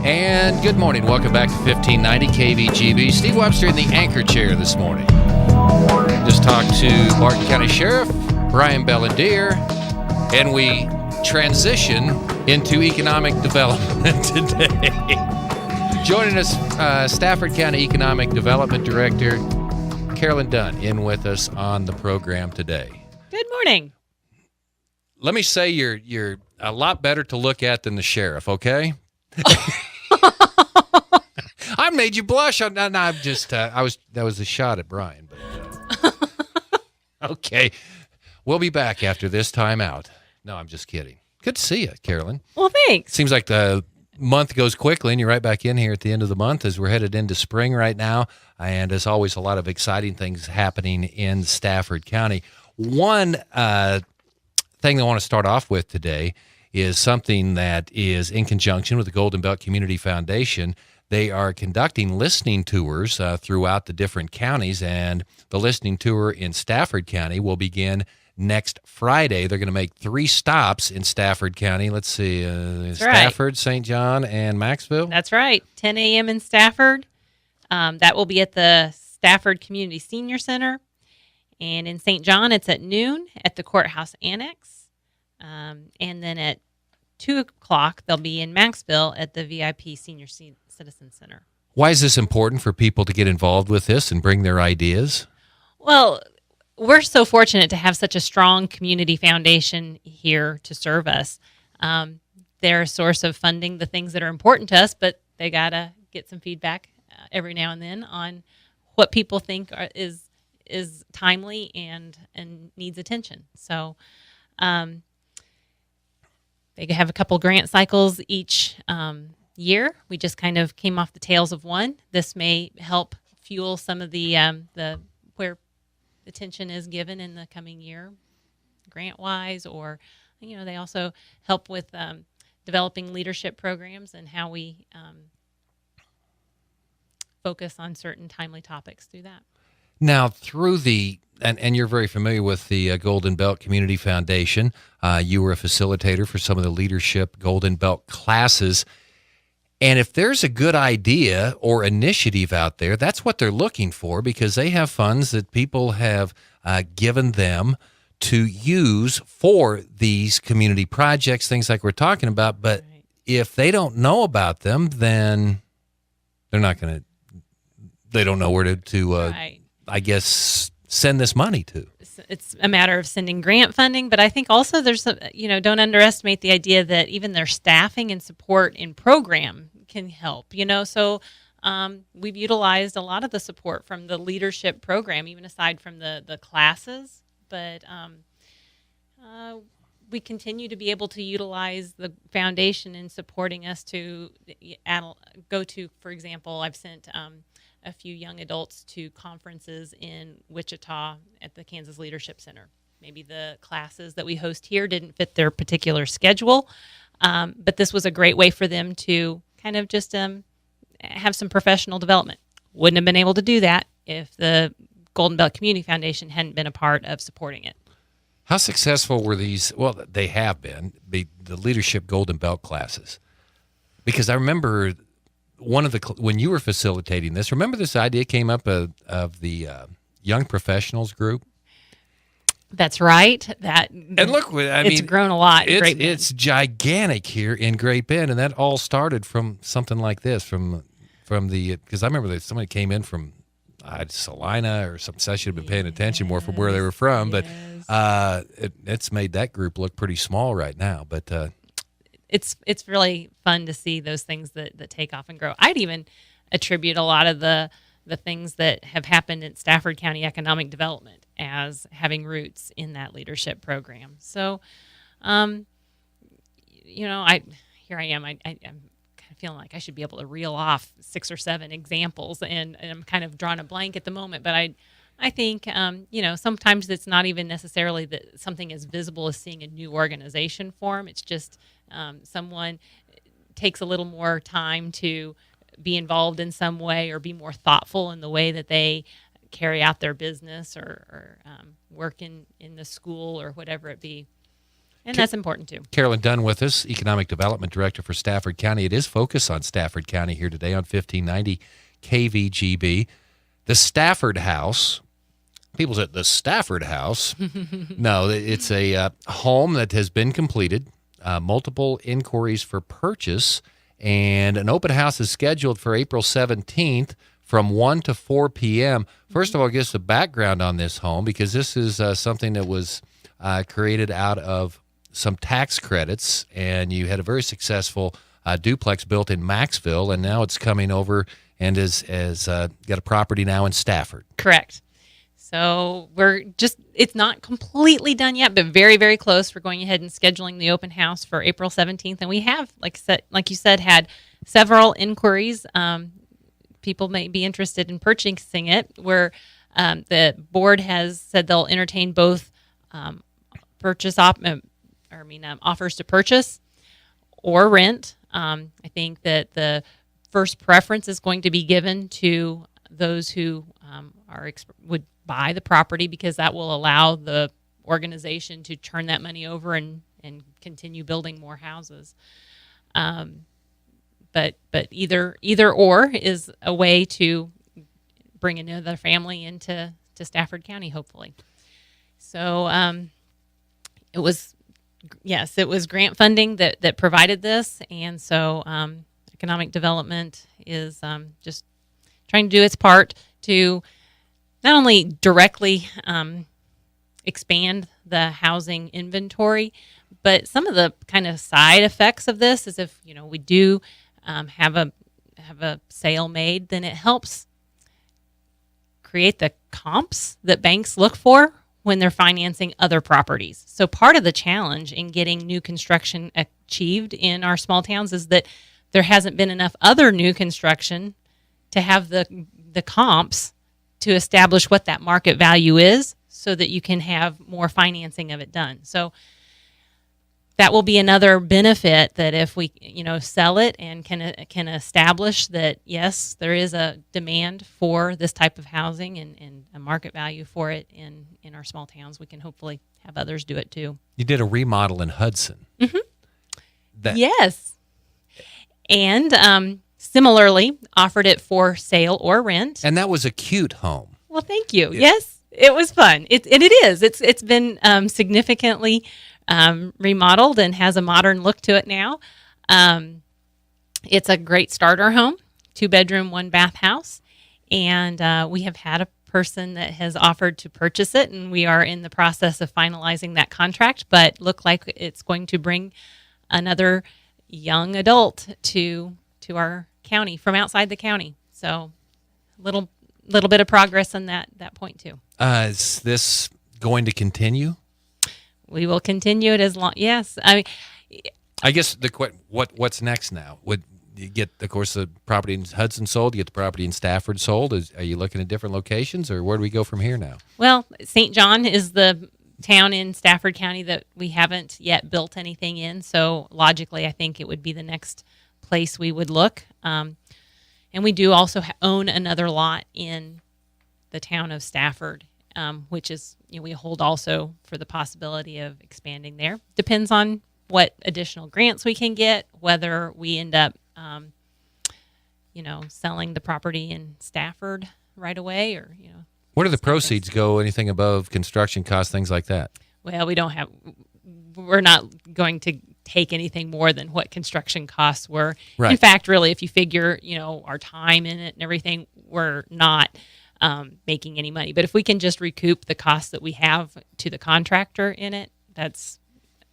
And good morning. Welcome back to 1590 KVGB. Steve Webster in the anchor chair this morning. Just talked to Martin County Sheriff Brian Bellendier, and we transition into economic development today. Joining us, Stafford County Economic Development Director Carolyn Dunn in with us on the program today. Good morning. Let me say you're a lot better to look at than the sheriff, okay? I made you blush. I'm just that was a shot at Brian. But, okay, we'll be back after this time out. No, I'm just kidding. Good to see you, Carolyn. Well, thanks. Seems like the month goes quickly, and you're right back in here at the end of the month as we're headed into spring right now. And as always, a lot of exciting things happening in Stafford County. One thing I want to start off with today is something that is in conjunction with the Golden Belt Community Foundation. They are conducting listening tours throughout the different counties, and the listening tour in Stafford County will begin next Friday. They're going to make 3 stops in Stafford County. Let's see, Stafford, St. John, and Maxville. That's right. 10 a.m. in Stafford. That will be at the Stafford Community Senior Center. And in St. John, it's at noon at the Courthouse Annex. And then at 2 o'clock, they'll be in Maxville at the VIP Senior Citizen Center. Why is this important for people to get involved with this and bring their ideas? Well, we're so fortunate to have such a strong community foundation here to serve us. They're a source of funding the things that are important to us, but they got to get some feedback every now and then on what people think is timely and needs attention. So they have a couple grant cycles each year. We just kind of came off the tails of one. This may help fuel some of the where attention is given in the coming year, grant-wise, or they also help with developing leadership programs and how we focus on certain timely topics through that. Now, through and you're very familiar with the Golden Belt Community Foundation. You were a facilitator for some of the leadership Golden Belt classes. And if there's a good idea or initiative out there, that's what they're looking for, because they have funds that people have given them to use for these community projects, things like we're talking about. But right. If they don't know about them, then they're not going to, they don't know where to right. I guess, send this money to. It's a matter of sending grant funding, but I think also there's don't underestimate the idea that even their staffing and support in program can help. So we've utilized a lot of the support from the leadership program, even aside from the classes. But we continue to be able to utilize the foundation in supporting us to go to, for example, I've sent a few young adults to conferences in Wichita at the Kansas Leadership Center. Maybe the classes that we host here didn't fit their particular schedule, but this was a great way for them to kind of just have some professional development. Wouldn't have been able to do that if the Golden Belt Community Foundation hadn't been a part of supporting it. How successful were these? Well, they have been, the leadership Golden Belt classes. Because I remember when you were facilitating this, remember this idea came up of the young professionals group? That's right. And look, it's grown a lot in Great Bend. It's gigantic here in Great Bend, and that all started from something like this, from because I remember that somebody came in from Salina or something. So I should have been paying attention more from where they were from, but it's made that group look pretty small right now. But it's really fun to see those things that take off and grow. I'd even attribute a lot of the things that have happened in Stafford County economic development as having roots in that leadership program. So, here I am. I'm kind of feeling like I should be able to reel off 6 or 7 examples, and I'm kind of drawing a blank at the moment. But I think, sometimes it's not even necessarily that something as visible as seeing a new organization form. It's just someone takes a little more time to be involved in some way or be more thoughtful in the way that they carry out their business or work in the school or whatever it be. And that's important too. Carolyn Dunn with us, Economic Development Director for Stafford County. It is Focus on Stafford County here today on 1590 KVGB. The Stafford House. People said the Stafford House. No, it's a home that has been completed, multiple inquiries for purchase, and an open house is scheduled for April 17th from 1 to 4 p.m. First of all, give us the background on this home, because this is something that was created out of some tax credits, and you had a very successful duplex built in Maxville, and now it's coming over and has got a property now in Stafford. Correct. So it's not completely done yet, but very, very close. We're going ahead and scheduling the open house for April 17th, and we have, like you said, had several inquiries. People may be interested in purchasing it, where the board has said they'll entertain both offers to purchase or rent. I think that the first preference is going to be given to those who would buy the property, because that will allow the organization to turn that money over and continue building more houses. But either or is a way to bring another family into Stafford County, hopefully. So it was grant funding that provided this, and so economic development is just trying to do its part to not only directly expand the housing inventory, but some of the kind of side effects of this is, if we do have a sale made, then it helps create the comps that banks look for when they're financing other properties. So part of the challenge in getting new construction achieved in our small towns is that there hasn't been enough other new construction to have the comps to establish what that market value is, so that you can have more financing of it done. So that will be another benefit, that if we sell it and can establish that, yes, there is a demand for this type of housing and a market value for it in our small towns, we can hopefully have others do it too. You did a remodel in Hudson. Mm-hmm. Yes. And similarly offered it for sale or rent. And that was a cute home. Well, thank you. Yeah. Yes, it was fun. It is. It's been significantly remodeled and has a modern look to it now. It's a great starter home, 2-bedroom, 1-bath house. And we have had a person that has offered to purchase it, and we are in the process of finalizing that contract, but look like it's going to bring another young adult to our county from outside the county. So little bit of progress on that point too. Is this going to continue? We will continue it as long. Yes, I guess what's next now? Would you get, of course, the property in Hudson sold? You get the property in Stafford sold. Are you looking at different locations, or where do we go from here now? Well, St. John is the town in Stafford County that we haven't yet built anything in. So logically, I think it would be the next place we would look. And we do also own another lot in the town of Stafford, which is, we hold also for the possibility of expanding there. Depends on what additional grants we can get, whether we end up, selling the property in Stafford right away, or, Where do the proceeds go? Anything above construction costs, things like that? Well, we're not going to take anything more than what construction costs were. Right. In fact, really, if you figure, our time in it and everything, we're not making any money. But if we can just recoup the costs that we have to the contractor in it, that's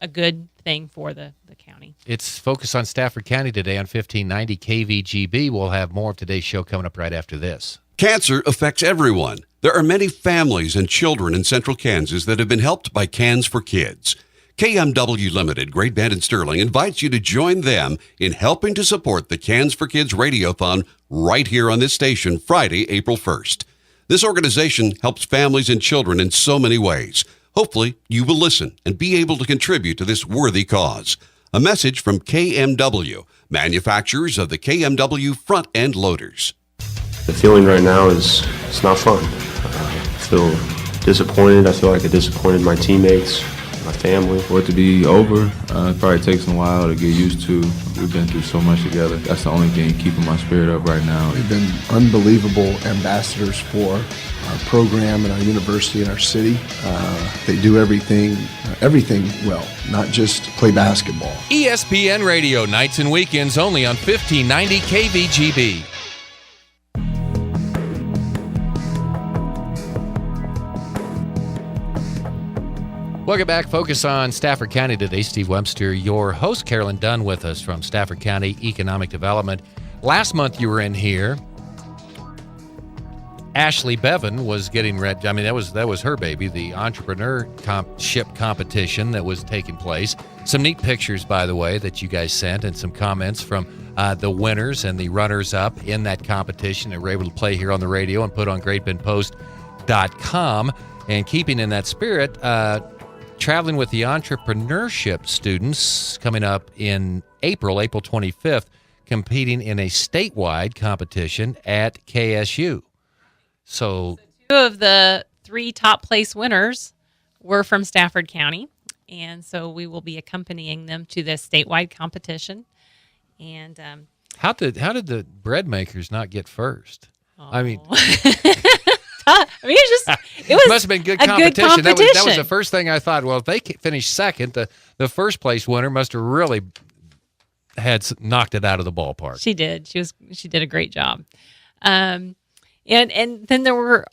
a good thing for the county. It's Focus on Stafford County today on 1590 KVGB. We'll have more of today's show coming up right after this. Cancer affects everyone. There are many families and children in central Kansas that have been helped by Cans for Kids. KMW Limited, Great Bend and Sterling, invites you to join them in helping to support the Cans for Kids Radiothon right here on this station Friday, April 1st. This organization helps families and children in so many ways. Hopefully, you will listen and be able to contribute to this worthy cause. A message from KMW, manufacturers of the KMW front end loaders. The feeling right now is it's not fun. I feel disappointed. I feel like I disappointed my teammates. my family. For it to be over, it probably takes a while to get used to. We've been through so much together. That's the only thing keeping my spirit up right now. We've been unbelievable ambassadors for our program and our university and our city. They do everything well, not just play basketball. ESPN Radio, nights and weekends only on 1590 KVGB. Welcome back. Focus on Stafford County today. Steve Webster, your host. Carolyn Dunn with us from Stafford County Economic Development. Last month you were in here. Ashley Bevan was getting ready. I mean, that was her baby, the Entrepreneurship competition that was taking place. Some neat pictures, by the way, that you guys sent, and some comments from the winners and the runners-up in that competition that were able to play here on the radio and put on GreatBendPost.com. And keeping in that spirit, traveling with the Entrepreneurship students coming up in April 25th, competing in a statewide competition at KSU. So 2 of the 3 top place winners were from Stafford County, and so we will be accompanying them to this statewide competition. And how did the bread makers not get first? I mean, it must have been good competition. That was the first thing I thought. Well, if they finished second, the first place winner must have really had knocked it out of the ballpark. She did. She did a great job. And then there were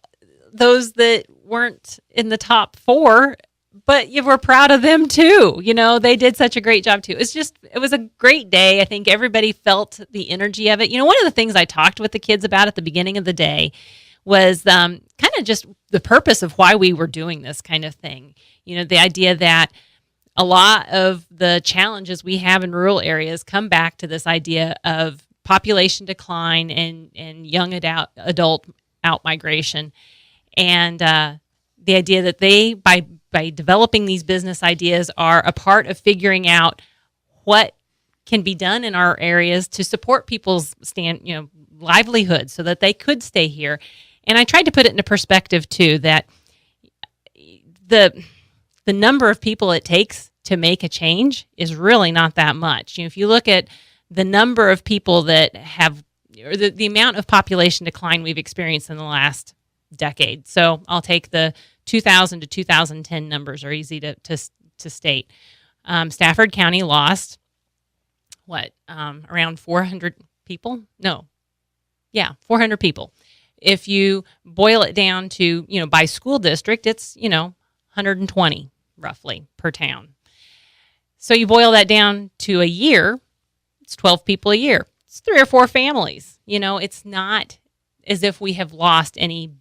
those that weren't in the top 4, but you were proud of them too. You know, they did such a great job too. It was a great day. I think everybody felt the energy of it. You know, one of the things I talked with the kids about at the beginning of the day was kind of just the purpose of why we were doing this kind of thing. You know, the idea that a lot of the challenges we have in rural areas come back to this idea of population decline and young adult out-migration. And the idea that they, by developing these business ideas, are a part of figuring out what can be done in our areas to support people's livelihood so that they could stay here. And I tried to put it into perspective, too, that the number of people it takes to make a change is really not that much. You know, if you look at the number of people that have, or the amount of population decline we've experienced in the last decade. So I'll take the 2000 to 2010 numbers are easy to state. Stafford County lost, around 400 people? No. Yeah, 400 people. If you boil it down to, by school district, it's, 120 roughly per town. So you boil that down to a year, it's 12 people a year. It's 3 or 4 families. You know, it's not as if we have lost any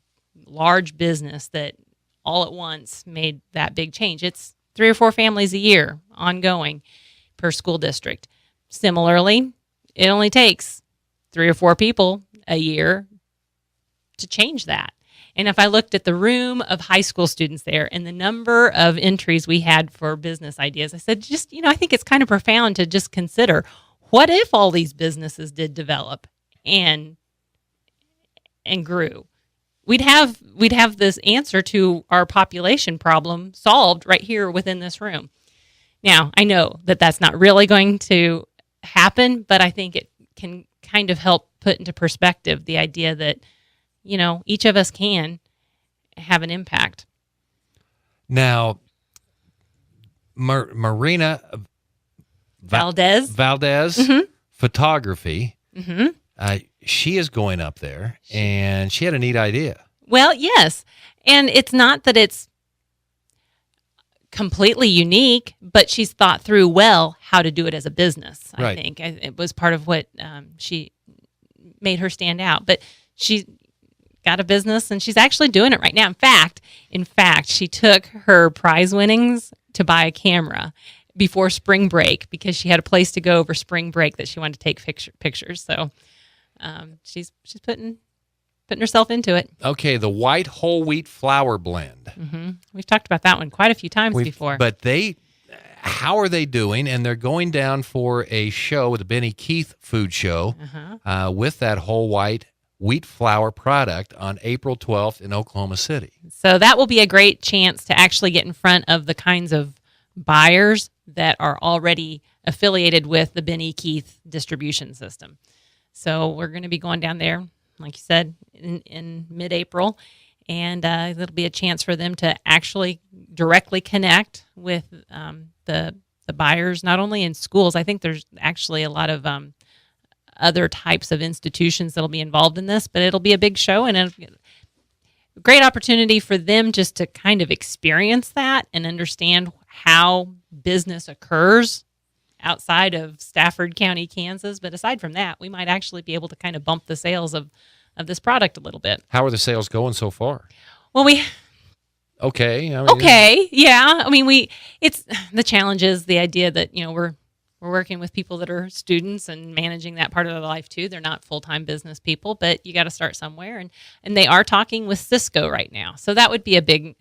large business that all at once made that big change. It's 3 or 4 families a year ongoing per school district. Similarly, it only takes 3 or 4 people a year to change that. And if I looked at the room of high school students there and the number of entries we had for business ideas, I said, I think it's kind of profound to just consider, what if all these businesses did develop and grew? We'd have this answer to our population problem solved right here within this room. Now, I know that that's not really going to happen, but I think it can kind of help put into perspective the idea that, each of us can have an impact. Now, Marina Valdez, mm-hmm. photography, mm-hmm. She is going up there, and she had a neat idea. Well, yes, and it's not that it's completely unique, but she's thought through well how to do it as a business. Right. I think it was part of what she made her stand out. But she got a business, and she's actually doing it right now. In fact, she took her prize winnings to buy a camera before spring break because she had a place to go over spring break that she wanted to take pictures. So she's putting herself into it. Okay, the white whole wheat flour blend. Mm-hmm. We've talked about that one quite a few times before. But how are they doing? And they're going down for a show, the Benny Keith food show, with that whole white wheat flour product on April 12th in Oklahoma City. So that will be a great chance to actually get in front of the kinds of buyers that are already affiliated with the Ben E. Keith distribution system. So we're going to be going down there, like you said, in mid-April, and it'll be a chance for them to actually directly connect with the buyers, not only in schools. I think there's actually a lot of other types of institutions that'll be involved in this, but it'll be a big show and a great opportunity for them just to kind of experience that and understand how business occurs outside of Stafford County, Kansas. But aside from that, we might actually be able to kind of bump the sales of this product a little bit. How are the sales going so far? Well, Okay. Yeah. I mean, it's the challenge is the idea that, we're working with people that are students and managing that part of their life too. They're not full-time business people, but you got to start somewhere. And they are talking with Cisco right now. So that would be a big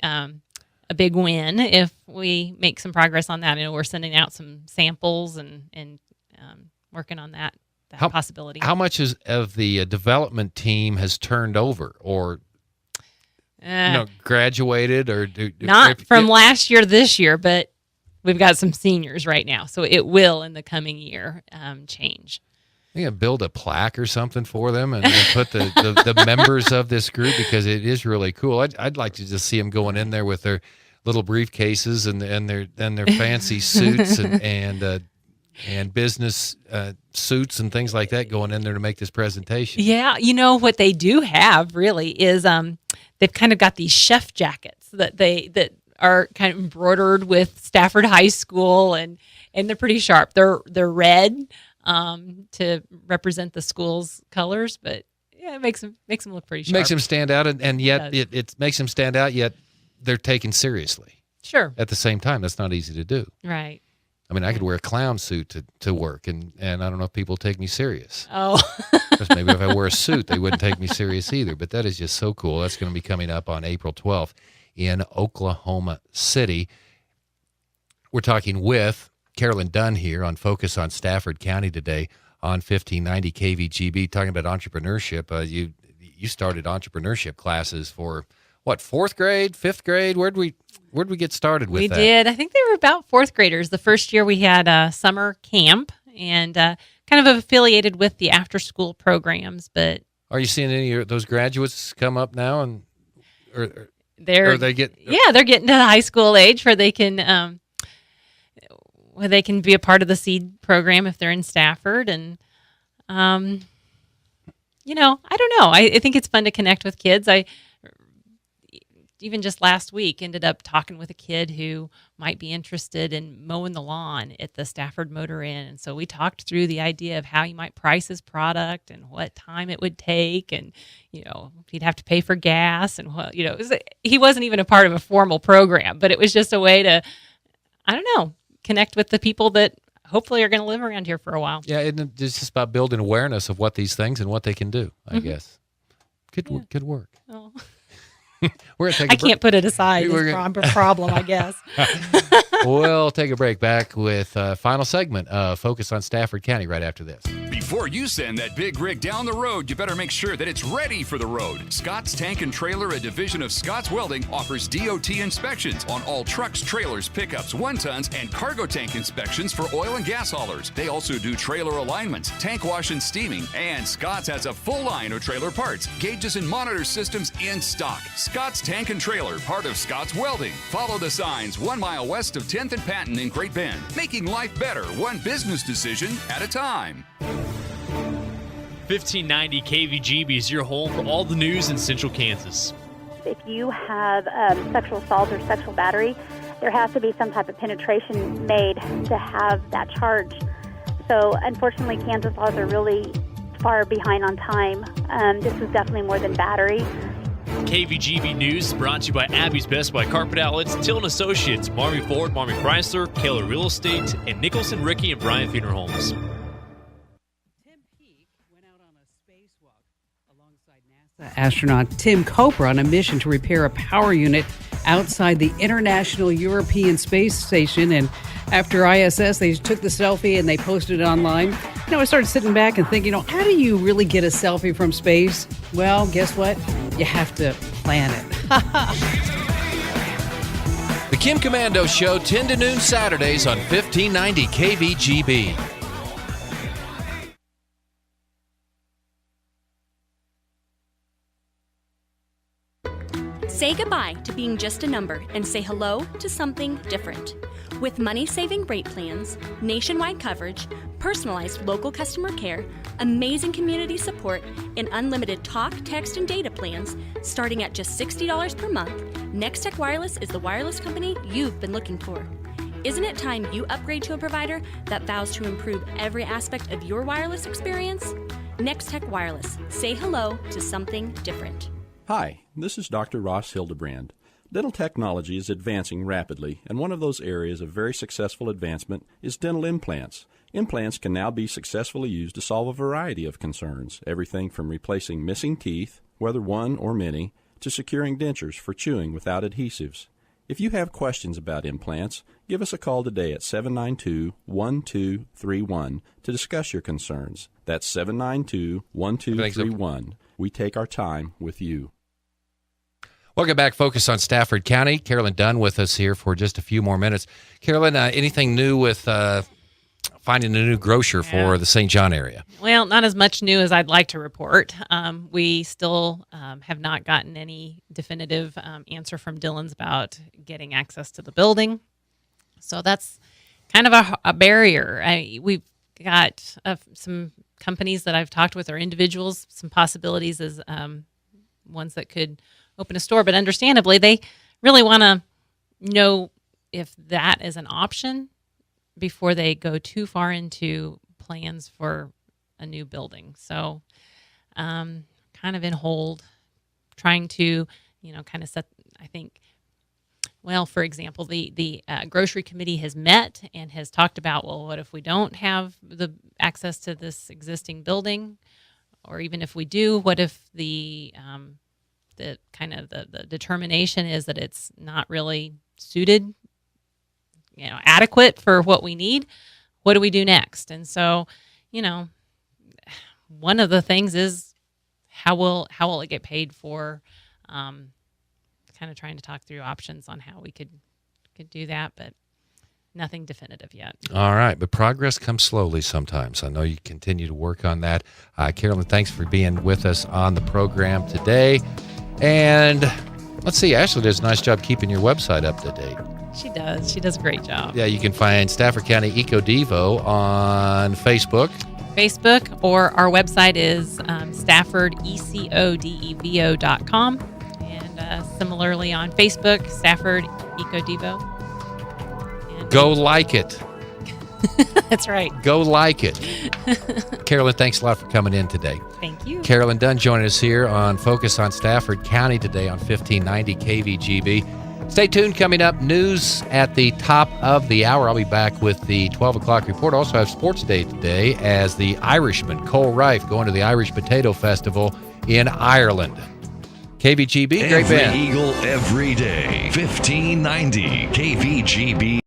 win if we make some progress on that. We're sending out some samples and working on that possibility. How much of the development team has turned over or graduated or not from last year to this year, but we've got some seniors right now, so it will in the coming year change. Build a plaque or something for them and put the members of this group, because it is really cool. I'd like to just see them going in there with their little briefcases and their fancy suits and business suits and things like that, going in there to make this presentation. Yeah, what they do have really is they've kind of got these chef jackets that are kind of embroidered with Stafford High School, and they're pretty sharp. They're red to represent the school's colors, but yeah, it makes them look pretty sharp. Makes them stand out, and yet it makes them stand out, yet they're taken seriously. Sure. At the same time, that's not easy to do. Right. I mean, I could wear a clown suit to work, and I don't know if people take me serious. Oh. Because maybe if I wore a suit, they wouldn't take me serious either. But that is just so cool. That's going to be coming up on April 12th in Oklahoma City. We're talking with Carolyn Dunn here on Focus on Stafford County today on 1590 KVGB, talking about entrepreneurship. You started entrepreneurship classes for what, fourth grade, fifth grade? Where'd we get started with that? We did. I think they were about fourth graders. The first year we had a summer camp and kind of affiliated with the after-school programs. But are you seeing any of those graduates come up now, and they're getting to the high school age where they can be a part of the SEED program if they're in Stafford. And I don't know. I think it's fun to connect with kids. I even just last week ended up talking with a kid who might be interested in mowing the lawn at the Stafford Motor Inn. And so we talked through the idea of how he might price his product and what time it would take. And, he'd have to pay for gas and he wasn't even a part of a formal program, but it was just a way to, connect with the people that hopefully are going to live around here for a while. Yeah. It's just about building awareness of what these things and what they can do, I guess. Good work. Oh. I can't put it aside. It's a problem, I guess. We'll take a break. Back with final segment of Focus on Stafford County right after this. Before you send that big rig down the road, you better make sure that it's ready for the road. Scott's Tank and Trailer, a division of Scott's Welding, offers DOT inspections on all trucks, trailers, pickups, 1-tons, and cargo tank inspections for oil and gas haulers. They also do trailer alignments, tank wash and steaming, and Scott's has a full line of trailer parts, gauges, and monitor systems in stock. Scott's Tank and Trailer, part of Scott's Welding. Follow the signs 1 mile west of 10th and Patton in Great Bend, making life better one business decision at a time. 1590 KVGB is your home for all the news in Central Kansas. If you have sexual assault or sexual battery, there has to be some type of penetration made to have that charge. So unfortunately, Kansas laws are really far behind on time. This is definitely more than battery. KVGB News is brought to you by Abby's Best Buy Carpet Outlets, Till & Associates, Marmy Ford, Marmy Chrysler, Keller Real Estate, and Nicholson, Rickey, and Bryant Funeral Homes. Astronaut Tim Cooper on a mission to repair a power unit outside the International European Space Station. And after ISS, they took the selfie and they posted it online. I started sitting back and thinking, how do you really get a selfie from space? Well, guess what? You have to plan it. The Kim Commando Show, 10 to noon Saturdays on 1590 KVGB. Say goodbye to being just a number and say hello to something different. With money-saving rate plans, nationwide coverage, personalized local customer care, amazing community support, and unlimited talk, text, and data plans starting at just $60 per month, Nextech Wireless is the wireless company you've been looking for. Isn't it time you upgrade to a provider that vows to improve every aspect of your wireless experience? Nextech Wireless. Say hello to something different. Hi, this is Dr. Ross Hildebrand. Dental technology is advancing rapidly, and one of those areas of very successful advancement is dental implants. Implants can now be successfully used to solve a variety of concerns, everything from replacing missing teeth, whether one or many, to securing dentures for chewing without adhesives. If you have questions about implants, give us a call today at 792-1231 to discuss your concerns. That's 792-1231. We take our time with you. Welcome back. Focus on Stafford County. Carolyn Dunn with us here for just a few more minutes. Carolyn, anything new with finding a new grocer for the St. John area? Well, not as much new as I'd like to report. We still have not gotten any definitive answer from Dillon's about getting access to the building. So that's kind of a barrier. We've got some companies that I've talked with, or individuals, some possibilities as ones that could open a store, but understandably, they really want to know if that is an option before they go too far into plans for a new building. So kind of in hold, trying to, kind of set, I think, well, for example, the grocery committee has met and has talked about, well, what if we don't have the access to this existing building? Or even if we do, what if the determination is that it's not really suited, adequate for what we need? What do we do next? And so, one of the things is how will it get paid for? Kind of trying to talk through options on how we could do that, but nothing definitive yet. All right, but progress comes slowly sometimes. I know you continue to work on that. Carolyn, thanks for being with us on the program today. And let's see, Ashley does a nice job keeping your website up to date. She does. She does a great job. Yeah, you can find Stafford County EcoDevo on Facebook, or our website is StaffordEcoDevo.com. And similarly on Facebook, Stafford EcoDevo. Go like it. That's right. Go like it. Carolyn, thanks a lot for coming in today. Thank you. Carolyn Dunn joining us here on Focus on Stafford County today on 1590 KVGB. Stay tuned. Coming up, news at the top of the hour. I'll be back with the 12 o'clock report. Also have Sports Day today as the Irishman, Cole Rife, going to the Irish Potato Festival in Ireland. KVGB, great band. Every Eagle, every day. 1590 KVGB.